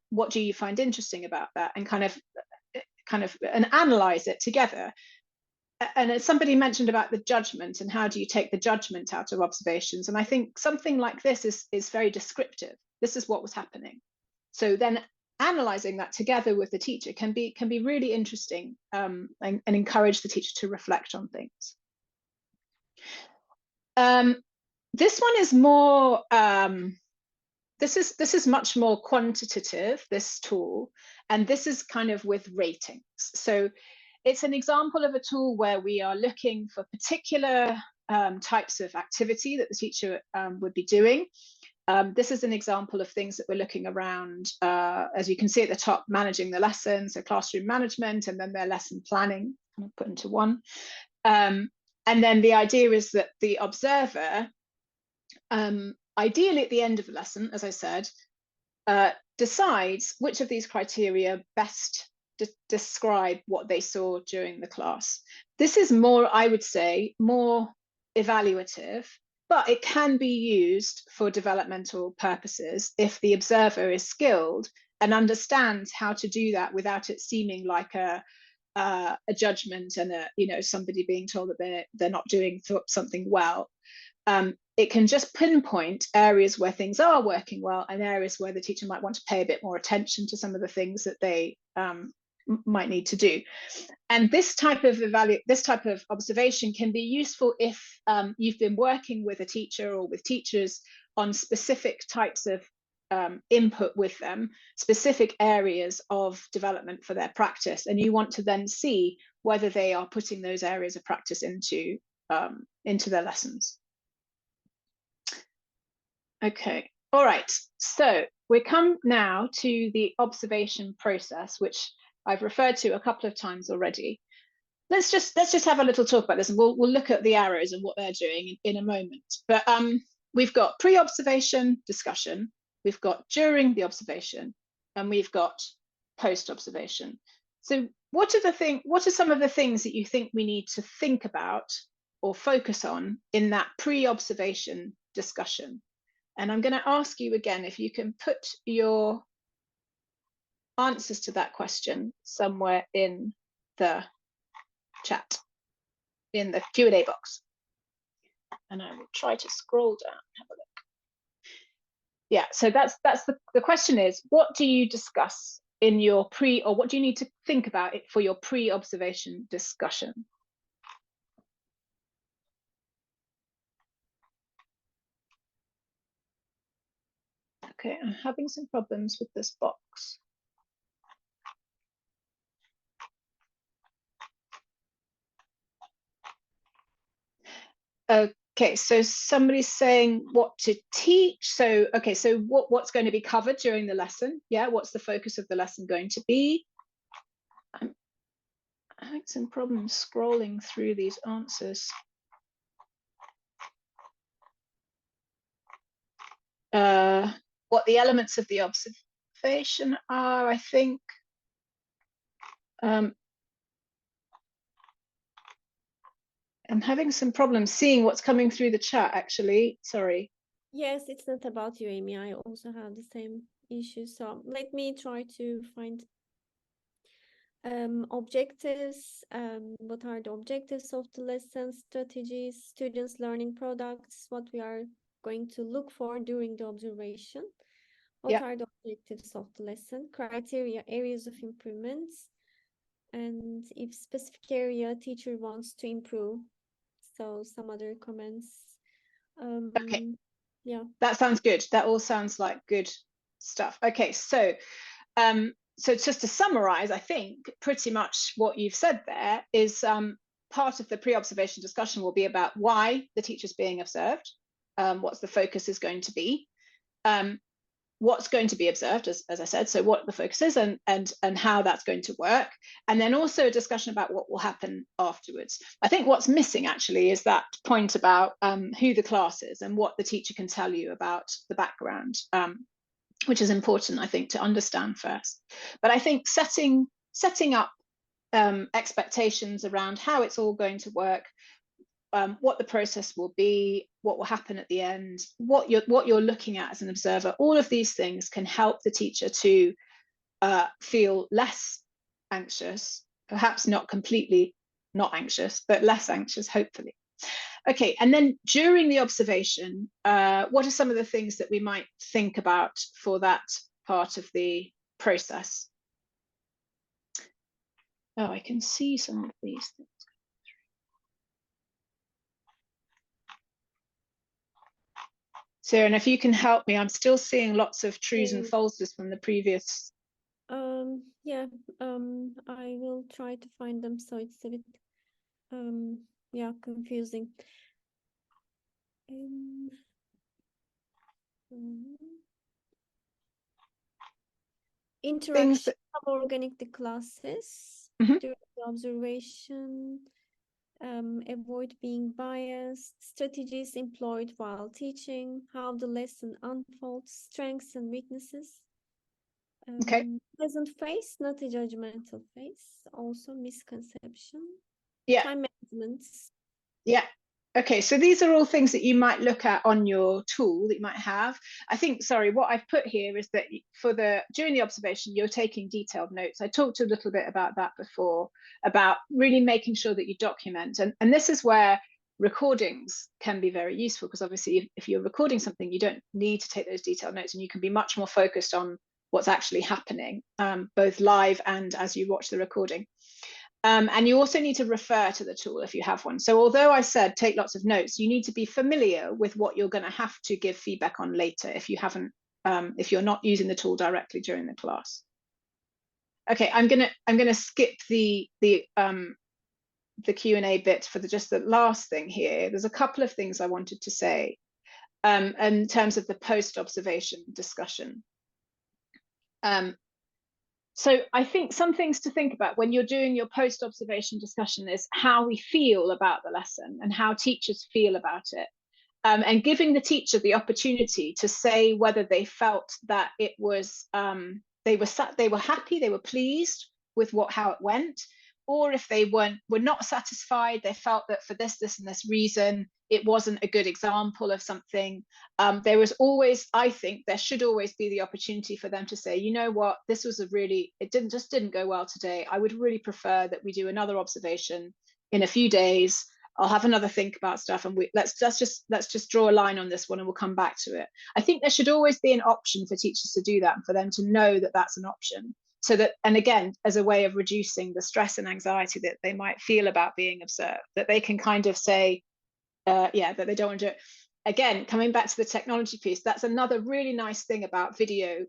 What do you find interesting about that? And kind of analyze it together. And as somebody mentioned about the judgment, and how do you take the judgment out of observations? And I think something like this is very descriptive. This is what was happening. So then analyzing that together with the teacher can be really interesting, and encourage the teacher to reflect on things. This one is more, this is much more quantitative, this tool, and this is kind of with ratings. So it's an example of a tool where we are looking for particular types of activity that the teacher would be doing. This is an example of things that we're looking around, as you can see at the top, managing the lesson, so classroom management, and then their lesson planning, kind of put into one. And then the idea is that the observer, ideally at the end of the lesson, as I said, decides which of these criteria best describe what they saw during the class. This is more, I would say, more evaluative, but it can be used for developmental purposes if the observer is skilled and understands how to do that without it seeming like a judgment and somebody being told that they're not doing something well. It can just pinpoint areas where things are working well and areas where the teacher might want to pay a bit more attention to some of the things that they might need to do. And this type of observation can be useful if you've been working with a teacher or with teachers on specific types of input with them, specific areas of development for their practice, and you want to then see whether they are putting those areas of practice into their lessons. Okay, all right, so we come now to the observation process, which I've referred to a couple of times already. Let's just have a little talk about this, and we'll look at the arrows and what they're doing in a moment. But we've got pre-observation discussion, we've got during the observation, and we've got post-observation. So what are some of the things that you think we need to think about or focus on in that pre-observation discussion? And I'm going to ask you again if you can put your answers to that question somewhere in the chat, in the Q&A box. And I will try to scroll down, have a look. Yeah, so that's the question is, what do you discuss in your or what do you need to think about it for your pre-observation discussion? Okay, I'm having some problems with this box. Okay, so somebody's saying what to teach. So, okay, so what's going to be covered during the lesson? Yeah, what's the focus of the lesson going to be? I'm having some problems scrolling through these answers. What the elements of the observation are, I think. I'm having some problems seeing what's coming through the chat, actually. Sorry. Yes, it's not about you, Amy. I also have the same issue. So let me try to find objectives. What are the objectives of the lesson, strategies, students' learning products, what we are going to look for during the observation. What are the objectives of the lesson, criteria, areas of improvements, and if specific area teacher wants to improve. So some other comments. Okay. Yeah. That sounds good. That all sounds like good stuff. Okay, so so just to summarize, I think pretty much what you've said there is part of the pre-observation discussion will be about why the teacher's being observed, what's the focus is going to be, what's going to be observed, as I said, so what the focus is and how that's going to work, and then also a discussion about what will happen afterwards. I think what's missing actually is that point about who the class is and what the teacher can tell you about the background, which is important, I think, to understand first. But I think setting up expectations around how it's all going to work, what the process will be, what will happen at the end, what you're looking at as an observer, all of these things can help the teacher to feel less anxious, perhaps not completely not anxious, but less anxious, hopefully. Okay, and then during the observation, what are some of the things that we might think about for that part of the process? Oh, I can see some of these things. Sarah, and if you can help me, I'm still seeing lots of trues and falses from the previous. Yeah, I will try to find them, so it's a bit yeah, confusing. Mhm. Things Interaction that, of organic the classes Mhm. during the observation, avoid being biased, strategies employed while teaching, how the lesson unfolds, strengths and weaknesses. Okay. Pleasant face, not a judgmental face. Also misconception. Yeah. Time management. Yeah. Okay, so these are all things that you might look at on your tool that you might have. I think, sorry, what I've put here is that during the observation, you're taking detailed notes. I talked a little bit about that before, about really making sure that you document. And this is where recordings can be very useful, because obviously if you're recording something, you don't need to take those detailed notes, and you can be much more focused on what's actually happening, both live and as you watch the recording. And you also need to refer to the tool if you have one. So although I said take lots of notes, you need to be familiar with what you're going to have to give feedback on later if you haven't, if you're not using the tool directly during the class. Okay, I'm gonna skip the Q&A bit for just the last thing here. There's a couple of things I wanted to say in terms of the post-observation discussion. So I think some things to think about when you're doing your post-observation discussion is how we feel about the lesson and how teachers feel about it. And giving the teacher the opportunity to say whether they felt that it was, they were happy, they were pleased with how it went, or if they were not satisfied, they felt that for this and this reason, it wasn't a good example of something. There was always, I think, there should always be the opportunity for them to say, you know what, this was it didn't go well today. I would really prefer that we do another observation in a few days. I'll have another think about stuff, and let's just draw a line on this one, and we'll come back to it. I think there should always be an option for teachers to do that, and for them to know that that's an option. So that, and again, as a way of reducing the stress and anxiety that they might feel about being observed, that they can kind of say, yeah, that they don't want to do it. Again, coming back to the technology piece, that's another really nice thing about video,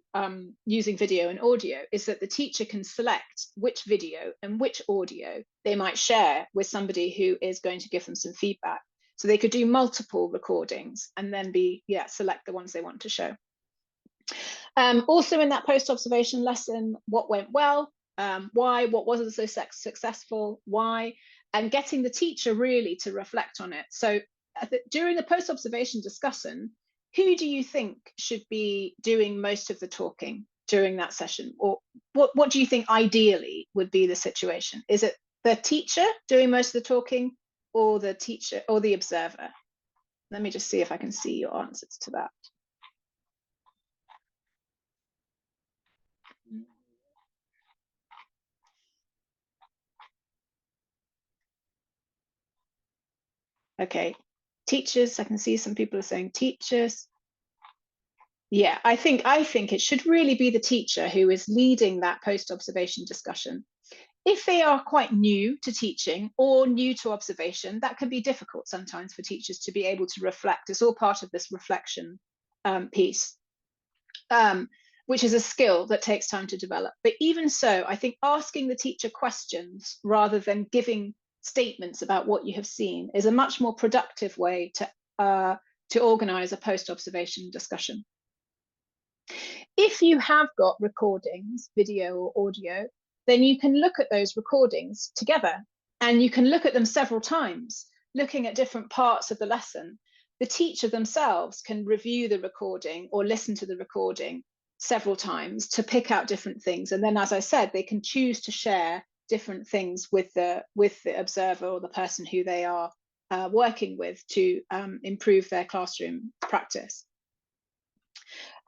using video and audio, is that the teacher can select which video and which audio they might share with somebody who is going to give them some feedback. So they could do multiple recordings and then select the ones they want to show. Also in that post-observation lesson, what went well, why, what wasn't so successful, why, and getting the teacher really to reflect on it. So during the post-observation discussion, who do you think should be doing most of the talking during that session? Or what do you think ideally would be the situation? Is it the teacher doing most of the talking, or the teacher or the observer? Let me just see if I can see your answers to that. Okay, teachers, I can see some people are saying teachers. Yeah, I think it should really be the teacher who is leading that post-observation discussion. If they are quite new to teaching or new to observation, that can be difficult sometimes for teachers to be able to reflect. It's all part of this reflection piece, which is a skill that takes time to develop. But even so, I think asking the teacher questions rather than giving statements about what you have seen is a much more productive way to organize a post-observation discussion. If you have got recordings, video or audio, then you can look at those recordings together, and you can look at them several times, looking at different parts of the lesson. The teacher themselves can review the recording or listen to the recording several times to pick out different things. And then, as I said, they can choose to share different things with the observer or the person who they are working with to improve their classroom practice.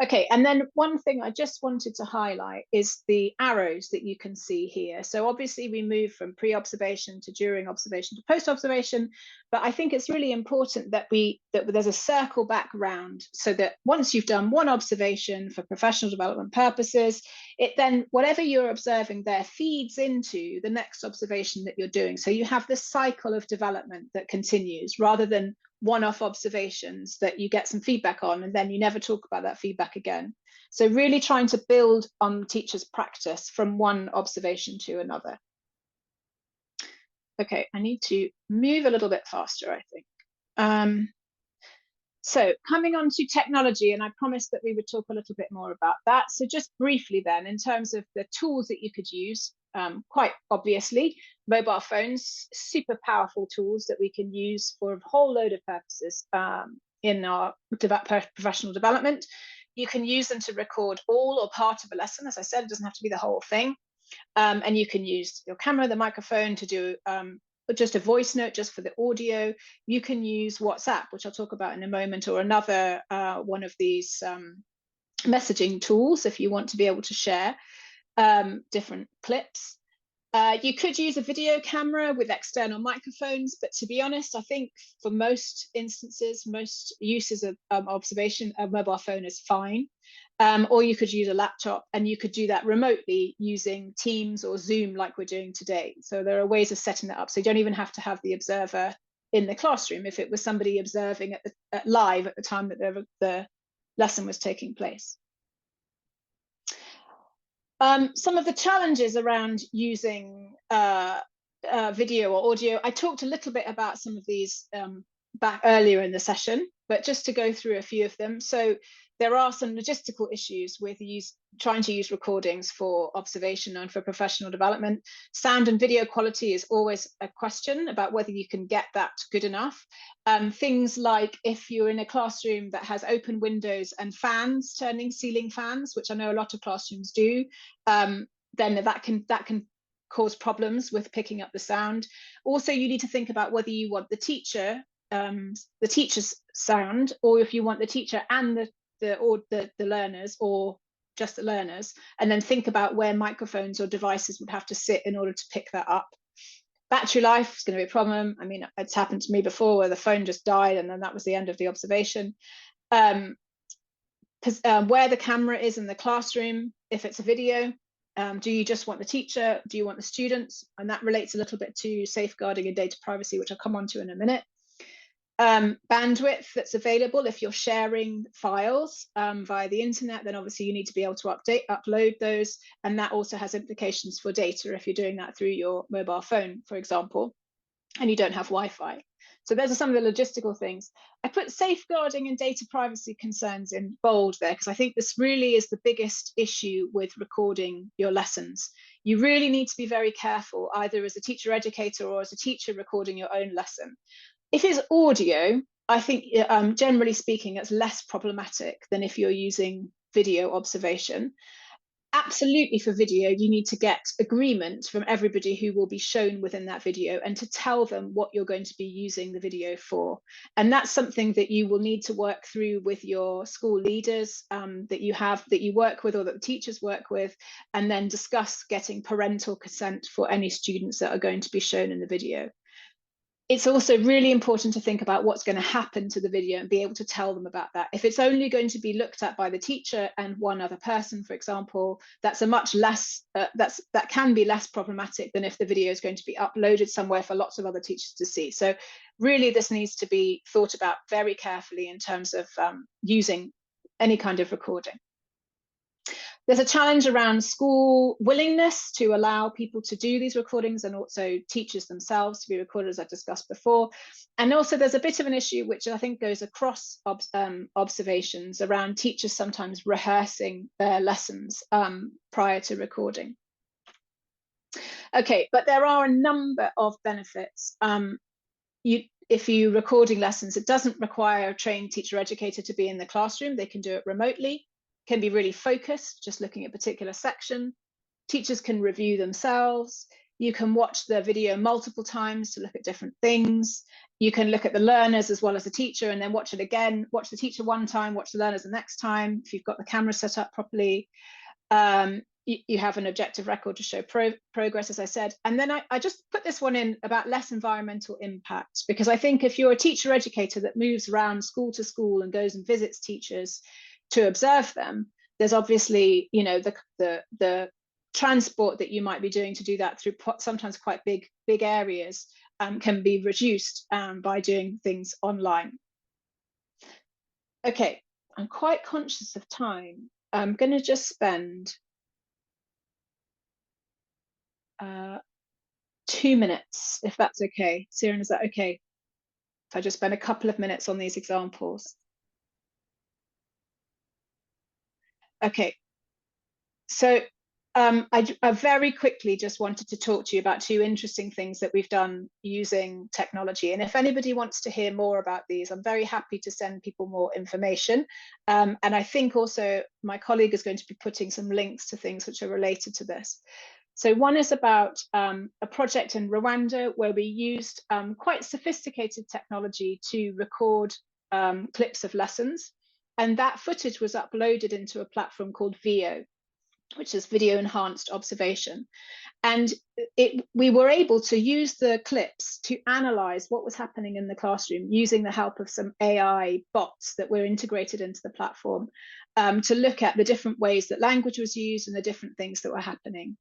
Okay, and then one thing I just wanted to highlight is the arrows that you can see here. So obviously we move from pre-observation to during observation to post-observation, but I think it's really important that there's a circle back round, so that once you've done one observation for professional development purposes, it then, whatever you're observing there feeds into the next observation that you're doing. So you have this cycle of development that continues, rather than one-off observations that you get some feedback on and then you never talk about that feedback again. So really trying to build on teachers' practice from one observation to another. Okay, I need to move a little bit faster, I think. So coming on to technology, and I promised that we would talk a little bit more about that. So just briefly then, in terms of the tools that you could use, quite obviously, mobile phones, super powerful tools that we can use for a whole load of purposes in our professional development. You can use them to record all or part of a lesson. As I said, it doesn't have to be the whole thing. And you can use your camera, the microphone to do just a voice note just for the audio. You can use WhatsApp, which I'll talk about in a moment, or another one of these messaging tools if you want to be able to share different clips. You could use a video camera with external microphones, but to be honest, I think for most instances, most uses of observation, a mobile phone is fine. Or you could use a laptop, and you could do that remotely using Teams or Zoom like we're doing today. So there are ways of setting that up. So you don't even have to have the observer in the classroom if it was somebody observing live at the time that the lesson was taking place. Some of the challenges around using video or audio, I talked a little bit about some of these back earlier in the session, but just to go through a few of them. So there are some logistical issues with trying to use recordings for observation and for professional development. Sound and video quality is always a question about whether you can get that good enough. Things like if you're in a classroom that has open windows and fans, turning ceiling fans, which I know a lot of classrooms do, then that can cause problems with picking up the sound. Also, you need to think about whether you want the teacher's sound, or if you want the teacher and the learners, or just the learners, and then think about where microphones or devices would have to sit in order to pick that up. Battery life is going to be a problem. I mean, it's happened to me before where the phone just died and then that was the end of the observation. Where the camera is in the classroom, if it's a video, do you just want the teacher? Do you want the students? And that relates a little bit to safeguarding and data privacy, which I'll come on to in a minute. Bandwidth that's available. If you're sharing files via the internet, then obviously you need to be able to upload those, and that also has implications for data if you're doing that through your mobile phone, for example, and you don't have Wi-Fi. So those are some of the logistical things. I put safeguarding and data privacy concerns in bold there because I think this really is the biggest issue with recording your lessons. You really need to be very careful, either as a teacher educator or as a teacher recording your own lesson. If it's audio, I think generally speaking, it's less problematic than if you're using video observation. Absolutely, for video, you need to get agreement from everybody who will be shown within that video and to tell them what you're going to be using the video for. And that's something that you will need to work through with your school leaders that you work with or that the teachers work with, and then discuss getting parental consent for any students that are going to be shown in the video. It's also really important to think about what's going to happen to the video and be able to tell them about that. If it's only going to be looked at by the teacher and one other person, for example, that's a much less, that can be less problematic than if the video is going to be uploaded somewhere for lots of other teachers to see. So really this needs to be thought about very carefully in terms of using any kind of recording. There's a challenge around school willingness to allow people to do these recordings, and also teachers themselves to be recorded, as I discussed before. And also there's a bit of an issue which I think goes across observations around teachers sometimes rehearsing their lessons prior to recording. Okay, but there are a number of benefits. If you're recording lessons, it doesn't require a trained teacher educator to be in the classroom. They can do it remotely. Can be really focused, just looking at a particular section. Teachers can review themselves. You can watch the video multiple times to look at different things. You can look at the learners as well as the teacher, and then watch it again. Watch the teacher one time, watch the learners the next time, if you've got the camera set up properly. You have an objective record to show progress, as I said. And then I just put this one in about less environmental impact, because I think if you're a teacher educator that moves around school to school and goes and visits teachers to observe them, there's obviously, you know, the transport that you might be doing to do that through sometimes quite big areas can be reduced by doing things online. Okay, I'm quite conscious of time. I'm going to just spend 2 minutes, if that's okay. Siren, is that okay? If I just spend a couple of minutes on these examples? Okay, so I very quickly just wanted to talk to you about two interesting things that we've done using technology. And if anybody wants to hear more about these, I'm very happy to send people more information. And I think also my colleague is going to be putting some links to things which are related to this. So one is about a project in Rwanda where we used quite sophisticated technology to record clips of lessons. And that footage was uploaded into a platform called VIO, which is video enhanced observation. And we were able to use the clips to analyze what was happening in the classroom using the help of some AI bots that were integrated into the platform, to look at the different ways that language was used and the different things that were happening.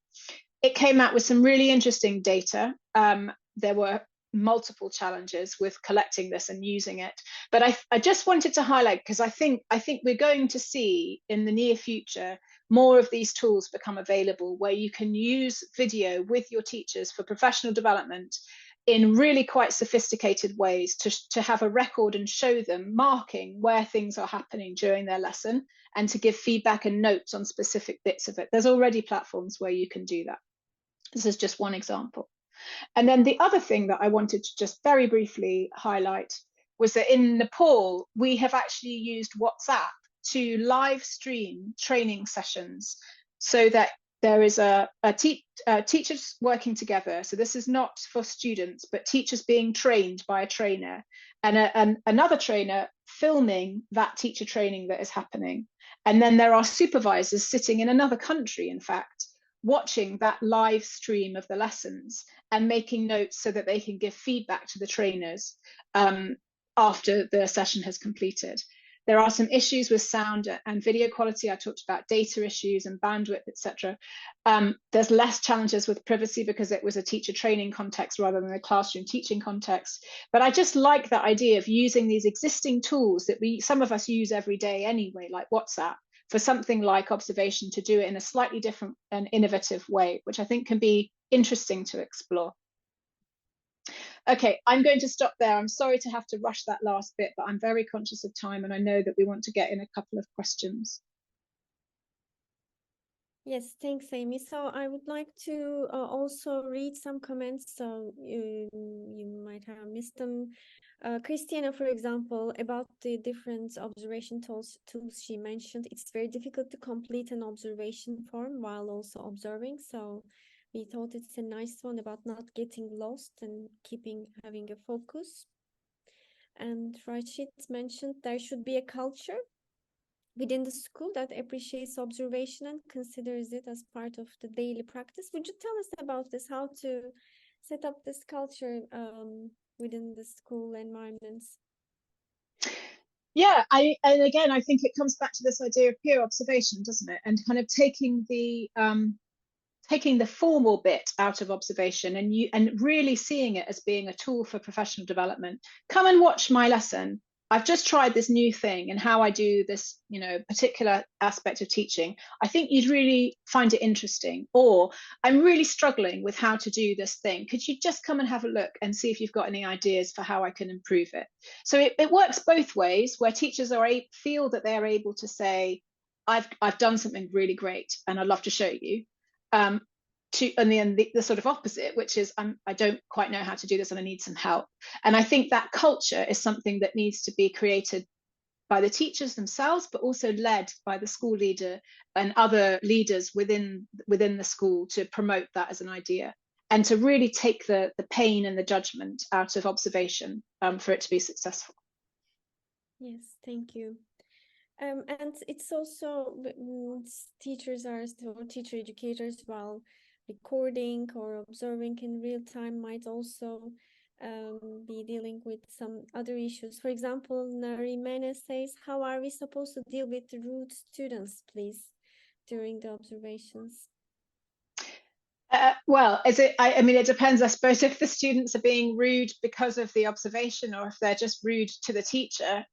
It came out with some really interesting data. There were multiple challenges with collecting this and using it, but I just wanted to highlight, because I think we're going to see in the near future more of these tools become available where you can use video with your teachers for professional development in really quite sophisticated ways to have a record and show them marking where things are happening during their lesson and to give feedback and notes on specific bits of it. There's already platforms where you can do that. This is just one example. And then the other thing that I wanted to just very briefly highlight was that in Nepal, we have actually used WhatsApp to live stream training sessions so that there is teachers working together. So this is not for students, but teachers being trained by a trainer and another trainer filming that teacher training that is happening. And then there are supervisors sitting in another country, in fact, watching that live stream of the lessons and making notes so that they can give feedback to the trainers after the session has completed. There are some issues with sound and video quality. I talked about data issues and bandwidth, etc. There's less challenges with privacy because it was a teacher training context rather than a classroom teaching context. But I just like that idea of using these existing tools that some of us use every day anyway, like WhatsApp, for something like observation, to do it in a slightly different and innovative way, which I think can be interesting to explore. Okay, I'm going to stop there. I'm sorry to have to rush that last bit, but I'm very conscious of time and I know that we want to get in a couple of questions. Yes, thanks, Amy. So I would like to also read some comments, so you might have missed them. Christina, for example, about the different observation tools she mentioned, it's very difficult to complete an observation form while also observing. So we thought it's a nice one about not getting lost and having a focus. And Rashid mentioned there should be a culture within the school that appreciates observation and considers it as part of the daily practice. Would you tell us about this, how to set up this culture within the school environments? Yeah, and again, I think it comes back to this idea of peer observation, doesn't it? And kind of taking the formal bit out of observation and really seeing it as being a tool for professional development. Come and watch my lesson. I've just tried this new thing and how I do this, particular aspect of teaching. I think you'd really find it interesting. Or I'm really struggling with how to do this thing. Could you just come and have a look and see if you've got any ideas for how I can improve it? So it works both ways, where teachers feel that they're able to say, I've done something really great and I'd love to show you. And then the sort of opposite, which is I don't quite know how to do this and I need some help. And I think that culture is something that needs to be created by the teachers themselves, but also led by the school leader and other leaders within the school to promote that as an idea and to really take the pain and the judgment out of observation for it to be successful. Yes, thank you. And it's also teachers or teacher educators, while recording or observing in real time, might also be dealing with some other issues. For example, Narimene says, how are we supposed to deal with rude students, please, during the observations? Well, it depends, I suppose, if the students are being rude because of the observation or if they're just rude to the teacher.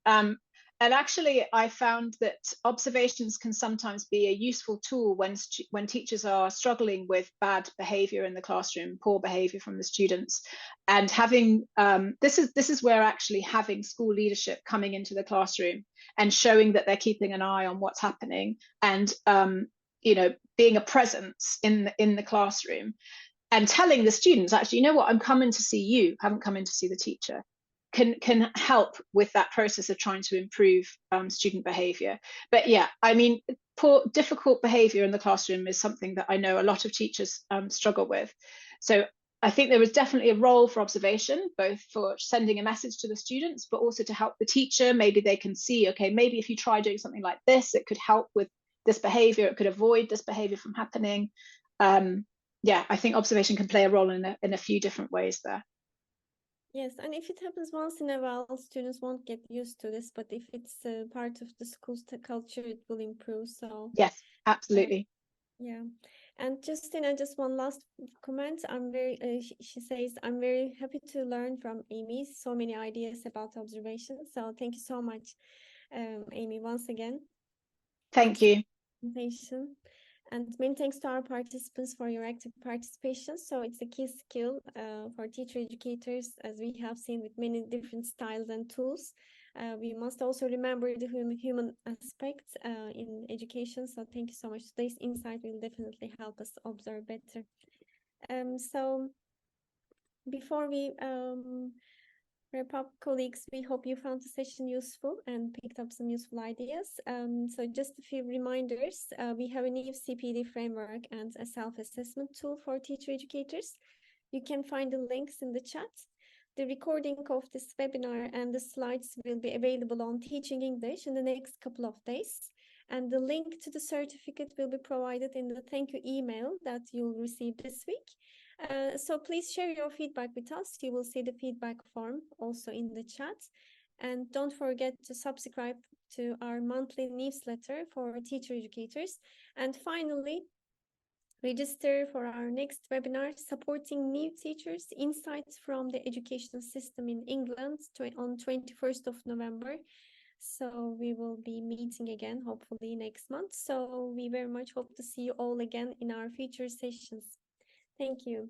actually, I found that observations can sometimes be a useful tool when teachers are struggling with bad behaviour in the classroom, poor behaviour from the students, and having this is where actually having school leadership coming into the classroom and showing that they're keeping an eye on what's happening, and being a presence in the classroom, and telling the students, actually, you know what, I'm coming to see you, I haven't come in to see the teacher, can help with that process of trying to improve student behaviour. But yeah, I mean, difficult behaviour in the classroom is something that I know a lot of teachers struggle with. So I think there is definitely a role for observation, both for sending a message to the students, but also to help the teacher. Maybe they can see, okay, maybe if you try doing something like this, it could help with this behaviour, it could avoid this behaviour from happening. Yeah, I think observation can play a role in a few different ways there. Yes, and if it happens once in a while, students won't get used to this, but if it's part of the school's culture, it will improve. So yes, absolutely. yeah, and just one last comment. I'm very she says, I'm very happy to learn from Amy so many ideas about observation. So thank you so much, Amy, once again. Thank you. Presentation. And many thanks to our participants for your active participation. So it's a key skill for teacher educators, as we have seen with many different styles and tools. We must also remember the human aspect in education. So thank you so much. Today's insight will definitely help us observe better. So before we wrap up, colleagues, we hope you found the session useful and picked up some useful ideas. So just a few reminders. We have a new CPD framework and a self-assessment tool for teacher educators. You can find the links in the chat. The recording of this webinar and the slides will be available on Teaching English in the next couple of days. And the link to the certificate will be provided in the thank you email that you'll receive this week. So please share your feedback with us. You will see the feedback form also in the chat. And don't forget to subscribe to our monthly newsletter for teacher educators. And finally, register for our next webinar, Supporting New Teachers, Insights from the Education System in England on 21st of November. So we will be meeting again, hopefully next month. So we very much hope to see you all again in our future sessions. Thank you.